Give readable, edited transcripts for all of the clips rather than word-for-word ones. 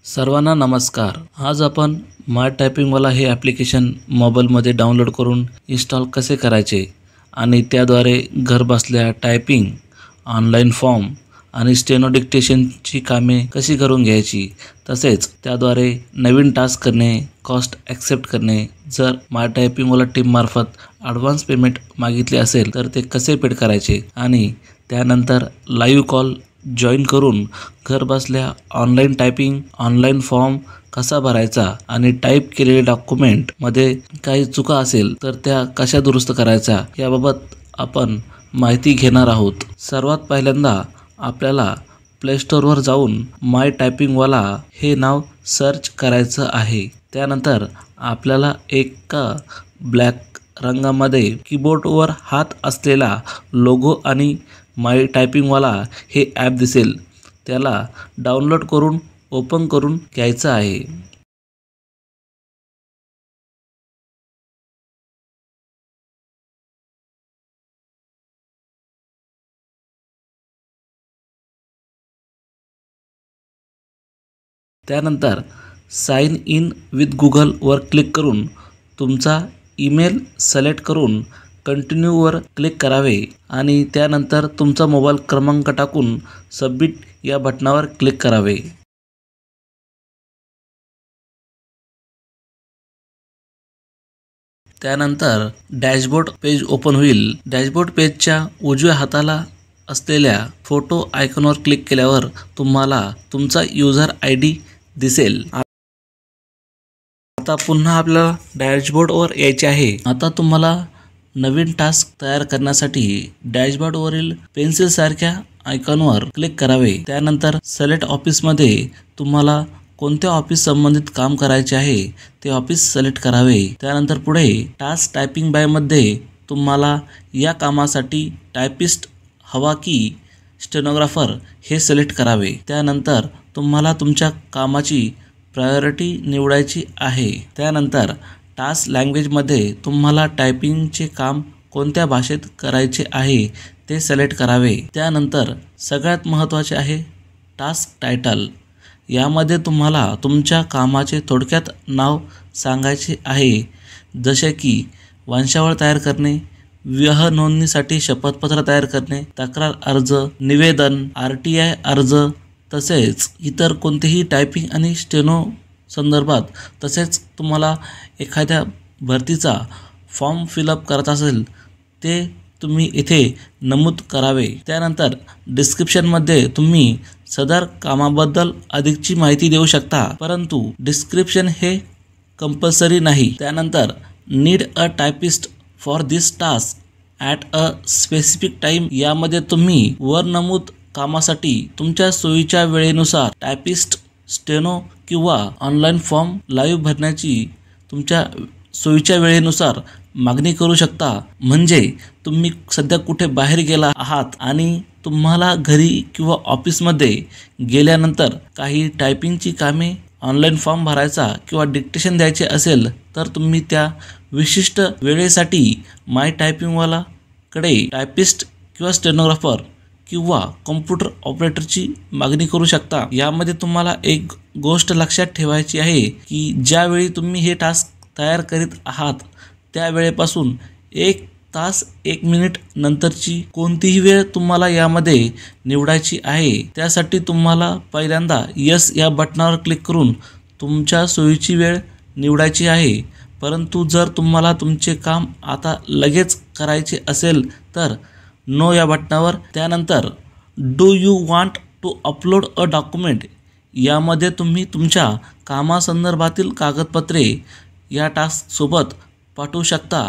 सर्वांना नमस्कार। आज आपण माय टायपिंगवाला हे ॲप्लिकेशन मोबाईलमध्ये डाउनलोड करून इन्स्टॉल कसे करायचे आणि त्याद्वारे घरबसल्या टायपिंग, ऑनलाईन फॉर्म आणि स्टेनो डिक्टेशनची कामे कशी करून घ्यायची, तसेच त्याद्वारे नवीन टास्क करणे, कॉस्ट ॲक्सेप्ट करणे, जर माय टायपिंगवाला टीममार्फत ॲडव्हान्स पेमेंट मागितले असेल तर ते कसे पेड करायचे आणि त्यानंतर लाईव्ह कॉल जॉईन करून घरबसल्या ऑनलाईन टायपिंग, ऑनलाईन फॉर्म कसा भरायचा आणि टाईप केलेले डॉक्युमेंटमध्ये काही चुका असेल तर त्या कशा दुरुस्त करायच्या याबाबत आपण माहिती घेणार आहोत। सर्वात पहिल्यांदा आपल्याला प्ले स्टोअरवर जाऊन माय टायपिंगवाला हे नाव सर्च करायचं आहे। त्यानंतर आपल्याला एक ब्लॅक रंगामध्ये कीबोर्डवर हात असलेला लोगो आणि माय टायपिंगवाला हे ॲप दिसेल, त्याला डाउनलोड करून ओपन करून घ्यायचं आहे। त्यानंतर साइन इन विथ गुगल वर क्लिक करून तुमचा ईमेल सिलेक्ट करून कंटिन्यूवर क्लिक करावे आणि त्यानंतर तुमचा मोबाईल क्रमांक टाकून सबमिट या बटनावर क्लिक करावे। त्यानंतर डॅशबोर्ड पेज ओपन होईल। डॅशबोर्ड पेजच्या उजव्या हाताला असलेल्या फोटो आयकॉनवर क्लिक केल्यावर तुम्हाला तुमचा यूजर आयडी दिसेल। आता पुन्हा आपल्याला डॅशबोर्डवर यायचे आहे। आता तुम्हाला नवीन टास्क तयार करण्यासाठी डॅशबोर्डवरील पेन्सिल सारख्या आयकॉनवर क्लिक करावे। त्यानंतर सिलेक्ट ऑफिसमध्ये तुम्हाला कोणत्या ऑफिस संबंधित काम करायचे आहे ते ऑफिस सिलेक्ट करावे। त्यानंतर पुढे टास्क टायपिंग बाय मध्ये तुम्हाला या कामासाठी टायपिस्ट हवा की स्टेनोग्राफर हे सिलेक्ट करावे। त्यानंतर तुम्हाला तुमच्या कामाची प्रायोरिटी निवडायची आहे। त्यानंतर टास्क लँग्वेजमध्ये तुम्हाला टायपिंगचे काम कोणत्या भाषेत करायचे आहे ते सिलेक्ट करावे। त्यानंतर सगळ्यात महत्त्वाचे आहे टास्क टायटल। यामध्ये तुम्हाला तुमच्या कामाचे थोडक्यात नाव सांगायचे आहे, जसे की वंशावळ तयार करणे, विवाह नोंदणीसाठी शपथपत्र तयार करणे, तक्रार अर्ज, निवेदन, RTI अर्ज, तसेच इतर कोणतेही टायपिंग आणि स्टेनो संदर्भात। तसेच तुम्हाला एखाद्या भरतीचा फॉर्म फिलअप करत असेल ते तुम्ही इथे नमूद करावे। त्यानंतर डिस्क्रिप्शनमध्ये तुम्ही सदर कामाबद्दल अधिकची माहिती देऊ शकता, परंतु डिस्क्रिप्शन हे कंपल्सरी नाही। त्यानंतर need a typist for this task at a specific time, यामध्ये तुम्ही वर नमूद कामासाठी तुमच्या सोयीच्या वेळेनुसार टायपिस्ट, स्टेनो किंवा ऑनलाईन फॉर्म लाईव्ह भरण्याची तुमच्या सोयीच्या वेळेनुसार मागणी करू शकता। म्हणजे तुम्ही सध्या कुठे बाहेर गेला आहात आणि तुम्हाला घरी किंवा ऑफिसमध्ये गेल्यानंतर काही टायपिंगची कामे, ऑनलाईन फॉर्म भरायचा किंवा डिक्टेशन द्यायचे असेल तर तुम्ही त्या विशिष्ट वेळेसाठी माय टायपिंगवालाकडे टायपिस्ट किंवा स्टेनोग्राफर किंवा कॉम्प्युटर ऑपरेटरची मागणी करू शकता। यामध्ये तुम्हाला एक गोष्ट लक्षात ठेवायची आहे की ज्यावेळी तुम्ही हे टास्क तयार करीत आहात त्या वेळेपासून 1 तास 1 मिनिट नंतरची कोणतीही वेळ तुम्हाला यामध्ये निवडायची आहे। त्यासाठी तुम्हाला पहिल्यांदा यस या बटनावर क्लिक करून तुमच्या सोयीची वेळ निवडायची आहे, परंतु जर तुम्हाला तुमचे काम आता लगेच करायचे असेल तर नो या बटनावर। त्यानंतर do you want to upload a document, यामध्ये तुम्ही तुमच्या कामासंदर्भातील कागदपत्रे या टास्कसोबत पाठवू शकता।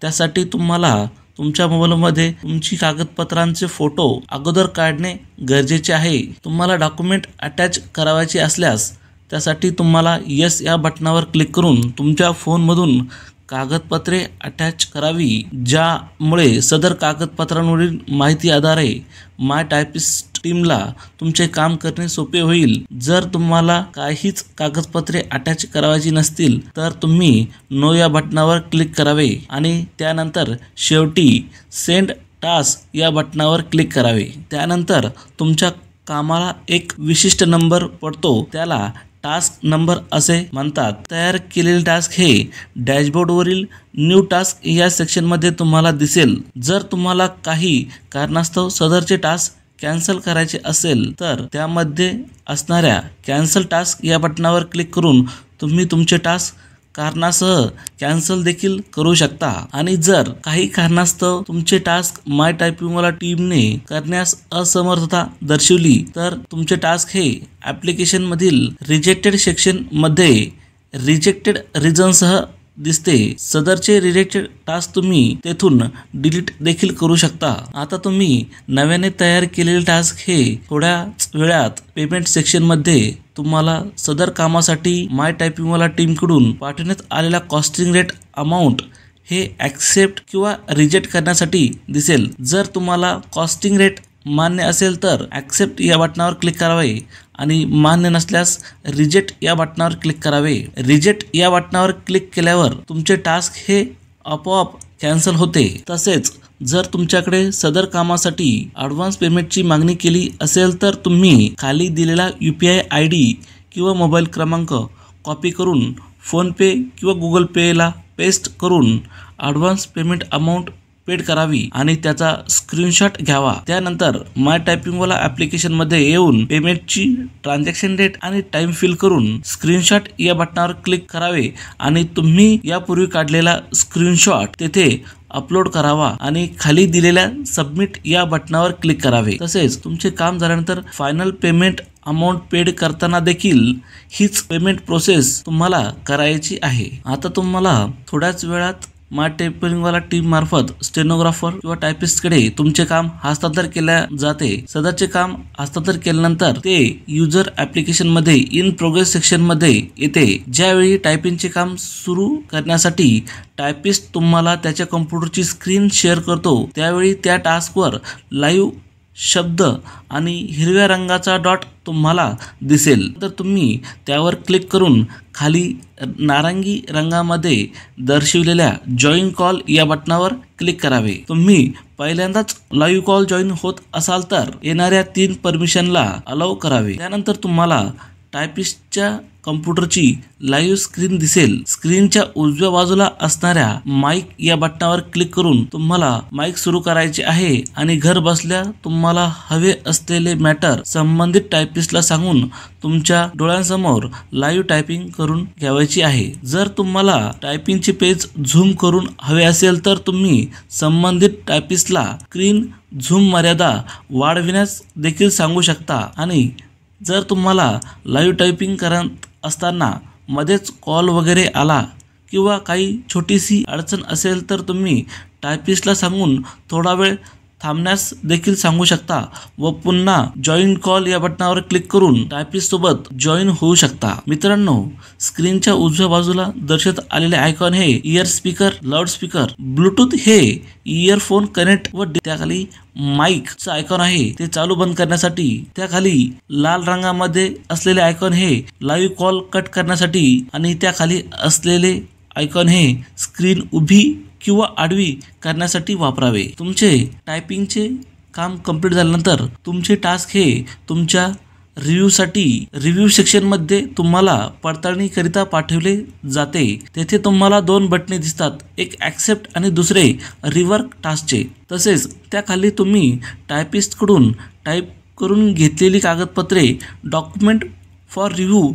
त्यासाठी तुम्हाला तुमच्या मोबाईलमध्ये तुमची कागदपत्रांचे फोटो अगोदर काढणे गरजेचे आहे। तुम्हाला डॉक्युमेंट अटॅच करायचे असल्यास त्यासाठी तुम्हाला यस या बटनावर क्लिक करून तुमच्या फोनमधून कागदपत्रे अटॅच करावी, ज्यामुळे सदर कागदपत्रांवरील माहिती आधारे माय टायपिस्ट टीमला तुमचे काम करणे सोपे होईल। जर तुम्हाला काहीच कागदपत्रे अटॅच करायची नसतील तर तुम्ही नो या बटनावर क्लिक करावे आणि त्यानंतर शेवटी सेंड टास्क या बटनावर क्लिक करावे। त्यानंतर तुमच्या कामाला एक विशिष्ट नंबर पडतो त्याला टास्क नंबर असे म्हणतात. तयार केलेले टास्क हे डॅशबोर्डवरील न्यू टास्क या सेक्शनमध्ये तुम्हाला दिसेल. जर तुम्हाला काही कारणास्तव सदरचे टास्क कॅन्सल करायचे असेल तर त्यामध्ये असणाऱ्या कॅन्सल टास्क या बटनावर क्लिक करून तुम्ही तुमचे टास्क कारणासह कॅन्सल देखील करू शकता. आणि जर काही कारणास्तव तुमचे टास्क माय टायपिंगवाला टीमने करण्यास असमर्थता दर्शवली तर तुमचे टास्क हे ॲप्लिकेशन मधील रिजेक्टेड सेक्शन मध्ये रिजेक्टेड रिझनसह दिसते. सदरचे रिजेक्टेड टास्क तुम्ही तेथून डिलीट देखील करू शकता. आता तुम्ही नव्याने तयार केलेले टास्क हे थोड्याच वेळात पेमेंट सेक्शन मध्ये तुम्हाला सदर कामासाठी माय टायपिंगवाला टीमकडून पाठवण्यात आलेला कॉस्टिंग रेट अमाऊंट हे ॲक्सेप्ट किंवा रिजेक्ट करण्यासाठी दिसेल. जर तुम्हाला कॉस्टिंग रेट मान्य असेल तर ॲक्सेप्ट या बटनावर क्लिक करावे आणि मान्य नसल्यास रिजेक्ट या बटनावर क्लिक करावे. रिजेक्ट या बटनावर क्लिक केल्यावर तुमचे टास्क हे आपोआप कॅन्सल होते. तसेच जर तुमच्याकडे सदर कामासाठी ॲडव्हान्स पेमेंटची मागणी केली असेल तर तुम्ही खाली दिलेला UPI ID किंवा मोबाईल क्रमांक कॉपी करून फोनपे किंवा गुगल पेला पेस्ट करून ॲडव्हान्स पेमेंट अमाऊंट पेड करावी आणि त्याचा स्क्रीनशॉट घ्यावा. त्यानंतर माय टायपिंगवाला ॲप्लिकेशनमध्ये येऊन पेमेंटची ट्रान्झॅक्शन डेट आणि टाइम फिल करून स्क्रीनशॉट या बटनावर क्लिक करावे आणि तुम्ही यापूर्वी काढलेला स्क्रीनशॉट तेथे अपलोड करावा आणि खाली दिलेल्या सबमिट या बटनावर क्लिक करावे. तसेच तुमचे काम झाल्यानंतर फायनल पेमेंट अमाऊंट पेड करताना देखील हीच पेमेंट प्रोसेस तुम्हाला करायची आहे. आता तुम्हाला थोड्याच वेळात माय टायपिंगवाला टीम मार्फत स्टेनोग्राफर किंवा टायपिस्टकडे तुमचे काम हस्तांतर केले जाते. सदरचे काम हस्तांतर केल्यानंतर ते युजर ॲप्लिकेशन मध्ये इन प्रोग्रेस सेक्शन मध्ये येते. ज्यावेळी टायपिंगचे काम सुरू करण्यासाठी टायपिस्ट तुम्हाला त्याच्या कॉम्प्युटरची स्क्रीन शेअर करतो त्यावेळी त्या टास्कवर लाईव्ह शब्द आणि हिरव्या रंगाचा डॉट तुम्हाला दिसेल. तर तुम्ही त्यावर क्लिक करून खाली नारंगी रंगामध्ये दर्शविलेल्या जॉईन कॉल या बटनावर क्लिक करावे. तुम्ही पहिल्यांदाच लाईव्ह कॉल जॉईन होत असाल तर येणाऱ्या 3 परमिशनला अलाउ करावे. त्यानंतर तुम्हाला टायपिस्टच्या कॉम्प्युटरची लाईव्ह स्क्रीन दिसेल. स्क्रीनच्या उजव्या बाजूला असणाऱ्या माईक या बटनावर क्लिक करून तुम्हाला माईक सुरू करायचे आहे आणि घर बसल्या तुम्हाला हवे असलेले मॅटर संबंधित टायपिस्टला सांगून तुमच्या डोळ्यांसमोर लाईव्ह टायपिंग करून घ्यायची आहे. जर तुम्हाला टायपिंगचे पेज झूम करून हवे असेल तर तुम्ही संबंधित टायपिस्टला स्क्रीन झूम मर्यादा वाढविण्यास देखील सांगू शकता. आणि जर तुम्हाला लाईव्ह टायपिंग करत असताना मध्येच कॉल वगैरे आला किंवा काही छोटीशी अडचण असेल तर तुम्ही टायपिस्टला सांगून थोडा वेळ थांबण्यास देखील सांगू शकता व पुन्हा जॉईन कॉल या बटनावर क्लिक करून टायपिस्ट सोबत जॉईन होऊ शकता. मित्रांनो, स्क्रीनच्या उजव्या बाजूला दर्शवित आलेले आयकॉन हे year speaker, loud speaker, Bluetooth हे इयरफोन कनेक्ट व त्याखाली माईकचा आयकॉन आहे ते चालू बंद करण्यासाठी. त्याखाली लाल रंगामध्ये असलेले आयकॉन हे लाईव्ह कॉल कट करण्यासाठी आणि त्याखाली असलेले आयकॉन हे स्क्रीन उभी किंवा आडवी करण्यासाठी वापरावे. तुमचे टायपिंगचे काम कंप्लीट झाल्यानंतर तुमचे टास्क हे तुमच्या रिव्ह्यूसाठी रिव्ह्यू सेक्शनमध्ये तुम्हाला पडताळणीकरिता पाठवले जाते. तेथे तुम्हाला 2 बटणे दिसतात, एक ॲक्सेप्ट आणि दुसरे रिवर्क टास्कचे. तसेच त्याखाली तुम्ही टायपिस्टकडून टाईप करून घेतलेली कागदपत्रे डॉक्युमेंट फॉर रिव्ह्यू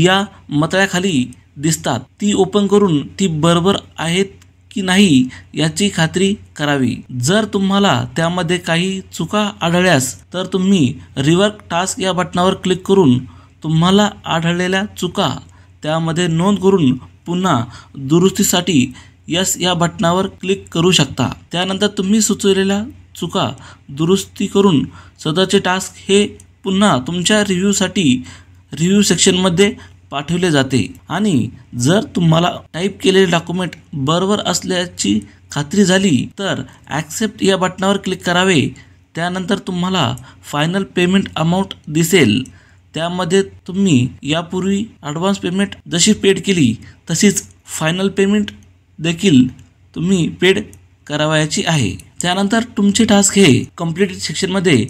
या मतळ्याखाली दिसतात. ती ओपन करून ती बरोबर आहेत की नाही याची खात्री करावी. जर तुम्हाला त्यामध्ये काही चुका आढळल्यास तर तुम्ही रिवर्क टास्क या बटनावर क्लिक करून तुम्हाला आढळलेल्या चुका त्यामध्ये नोंद करून पुन्हा दुरुस्तीसाठी यस या बटनावर क्लिक करू शकता. त्यानंतर तुम्ही सुचवलेल्या चुका दुरुस्ती करून सदरचे टास्क हे पुन्हा तुमच्या रिव्ह्यूसाठी रिव्ह्यू सेक्शनमध्ये पाठवले जाते. आणि जर तुम्हाला टाईप केलेले डॉक्युमेंट बरोबर असल्याची खात्री झाली तर ॲक्सेप्ट या बटनावर क्लिक करावे. त्यानंतर तुम्हाला फायनल पेमेंट अमाऊंट दिसेल. त्यामध्ये तुम्ही यापूर्वी ॲडव्हान्स पेमेंट जशी पेड केली तशीच फायनल पेमेंट देखील तुम्ही पेड करावयाची आहे. त्यानंतर तुमचे टास्क हे कंप्लीट सेक्शनमध्ये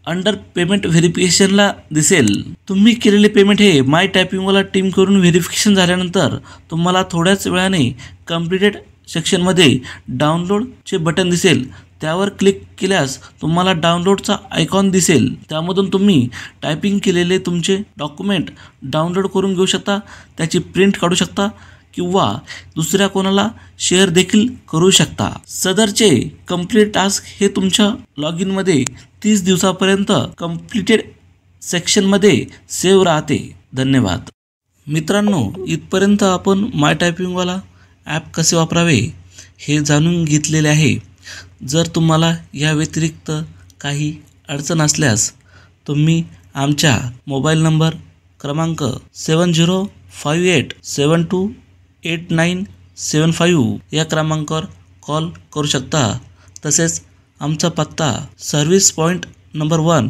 अंडर पेमेंट व्हेरिफिकेशनला दिसेल. तुम्ही केलेले पेमेंट हे माय टायपिंगवाला टीम करून व्हेरिफिकेशन झाल्यानंतर तुम्हाला थोड्याच वेळाने कंप्लीटेड सेक्शनमध्ये डाउनलोडचे बटन दिसेल. त्यावर क्लिक केल्यास तुम्हाला डाउनलोडचा आयकॉन दिसेल. त्यामधून तुम्ही टायपिंग केलेले तुमचे डॉक्युमेंट डाउनलोड करून घेऊ शकता, त्याची प्रिंट काढू शकता किंवा दुसऱ्या कोणाला शेअर देखील करू शकता. सदरचे कंप्लीट टास्क हे तुमच्या लॉग इनमध्ये 30 दिवसापर्यंत कंप्लीटेड सेक्शनमध्ये सेव्ह राहते. धन्यवाद. मित्रांनो, इथपर्यंत आपण माय टायपिंगवाला ॲप कसे वापरावे हे जाणून घेतलेले आहे. जर तुम्हाला या व्यतिरिक्त काही अडचण असल्यास तुम्ही आमच्या मोबाईल नंबर क्रमांक 7058728975 या क्रमांकावर कॉल करू शकता. तसेच आमचा पत्ता सर्व्हिस पॉईंट नंबर 1